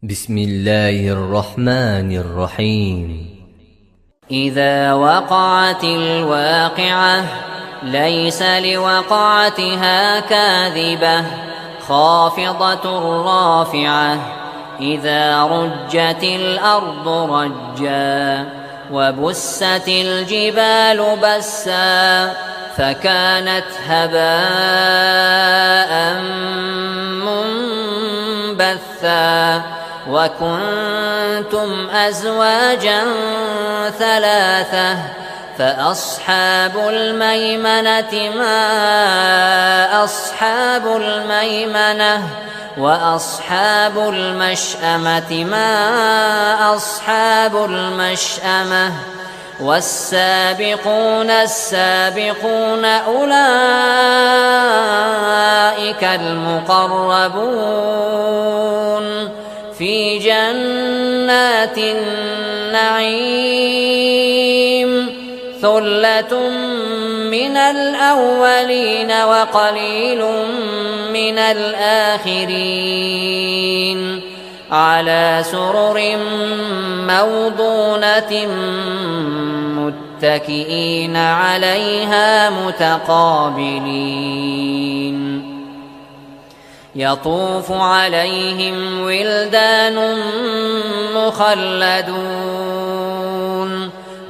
بسم الله الرحمن الرحيم. إذا وقعت الواقعة ليس لوقعتها كاذبة خافضة رافعة إذا رجت الأرض رجا وبست الجبال بسا فكانت هباء منبثا وكنتم أزواجا ثلاثة فأصحاب الميمنة ما أصحاب الميمنة وأصحاب المشأمة ما أصحاب المشأمة والسابقون السابقون أولئك المقربون في جنات النعيم ثلة من الأولين وقليل من الآخرين على سرر موضونة متكئين عليها متقابلين يطوف عليهم ولدان مخلدون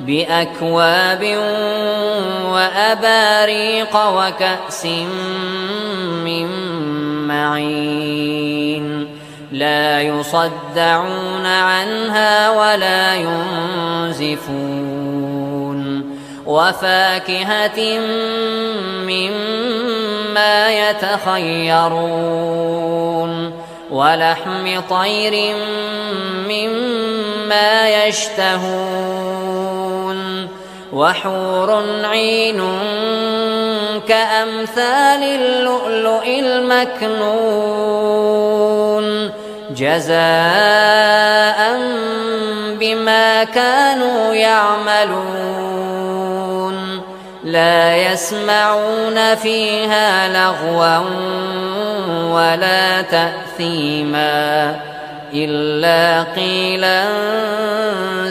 بأكواب وأباريق وكأس من معين لا يصدعون عنها ولا ينزفون وفاكهة مما يتخيرون ولحم طير مما يشتهون وحور عين كأمثال اللؤلؤ المكنون جزاء بما كانوا يعملون لا يسمعون فيها لغوا ولا تأثيما إلا قيلا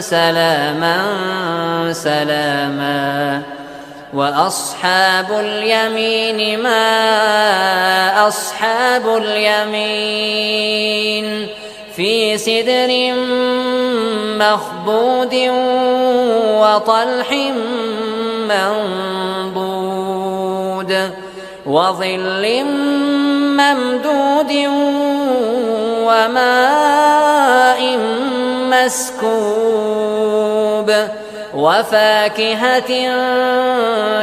سلاما سلاما وأصحاب اليمين ما أصحاب اليمين في سدر مخضود وطلح منضود وظل ممدود وماء مسكوب وفاكهة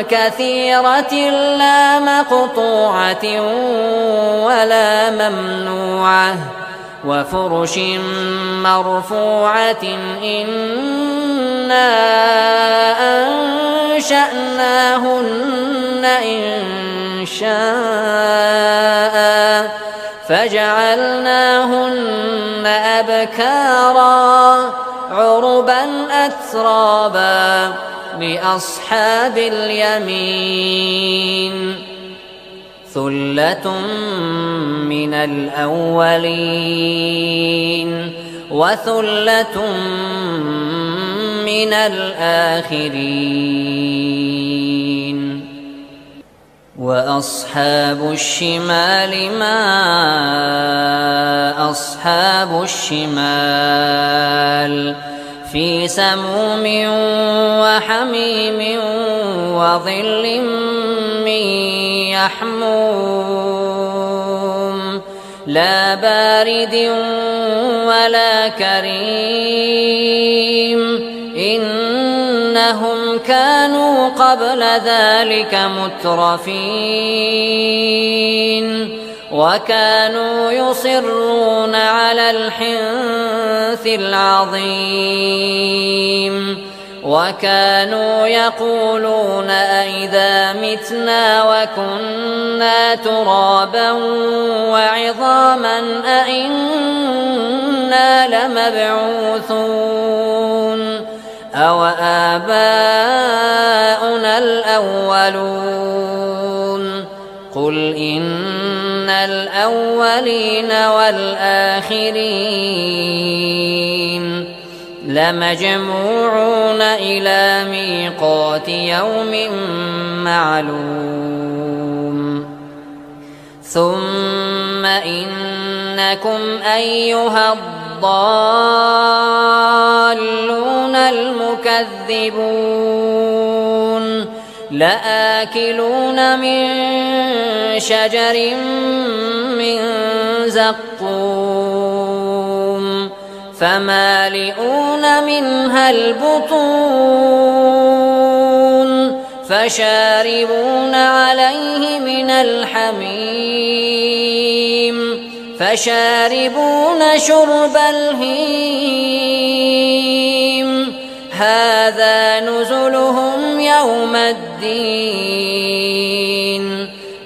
كثيرة لا مقطوعة ولا ممنوعة وفرش مرفوعة إنا أنشأناهن إنشاء فجعلناهن أبكارا عربا أترابا لأصحاب اليمين ثلة من الأولين وثلة من الآخرين وأصحاب الشمال ما أصحاب الشمال في سموم وحميم وظل من يحموم لا بارد ولا كريم إنهم كانوا قبل ذلك مترفين وكانوا يصرون على الحنث العظيم وكانوا يقولون أئذا متنا وكنا ترابا وعظاما أئنا لمبعوثون أو آباؤنا الأولون قل إن الأولين والآخرين لمجموعون إلى ميقات يوم معلوم ثم إنكم أيها الضالون المكذبون لآكلون من شجر من زقوم فمالئون منها البطون فشاربون عليه من الحميم فشاربون شرب الهيم هذا نزلهم يوم الدين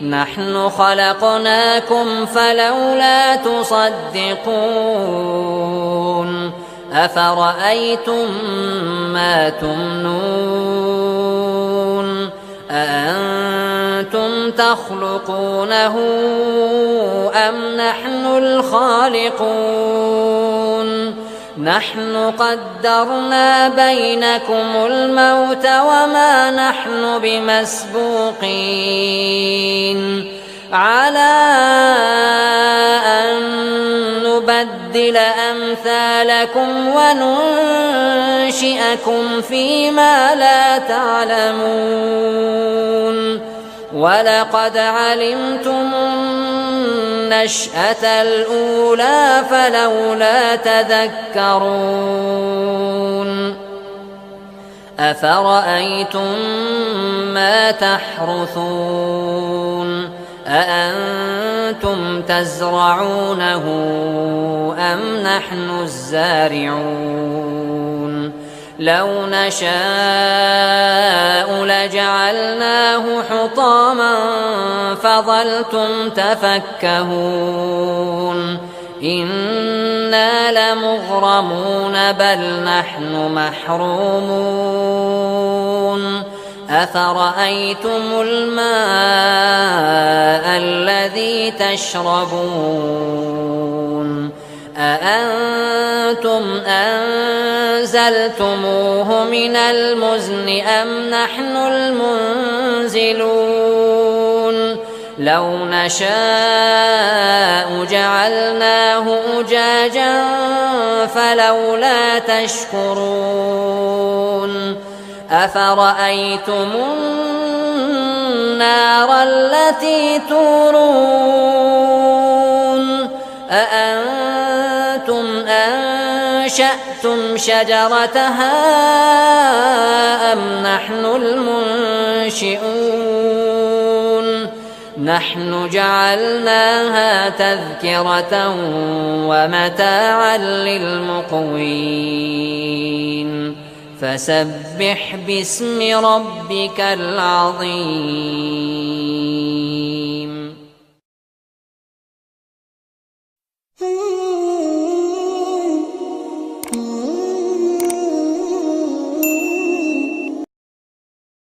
نحن خلقناكم فلولا تصدقون أفرأيتم ما تمنون أأنتم تخلقونه أم نحن الخالقون نحن قدرنا بينكم الموت وما نحن بمسبوقين على أن نبدل أمثالكم وننشئكم فيما لا تعلمون ولقد علمتم النشأة الأولى فلولا تذكرون أفرأيتم ما تحرثون أأنتم تزرعونه أم نحن الزارعون لو نشاء لجعلناه حطاما فظلتم تفكهون إنا لمغرمون بل نحن محرومون أفرأيتم الماء الذي تشربون أأنتم أنزلتموه من المزن أم نحن المنزلون لو نشاء جعلناه أجاجا فلولا تشكرون أفرأيتم النار التي تورون أأنتم أنشأتم شجرتها أم نحن المنشئون نحن جعلناها تذكرة ومتاعا للمقوين فسبح باسم ربك العظيم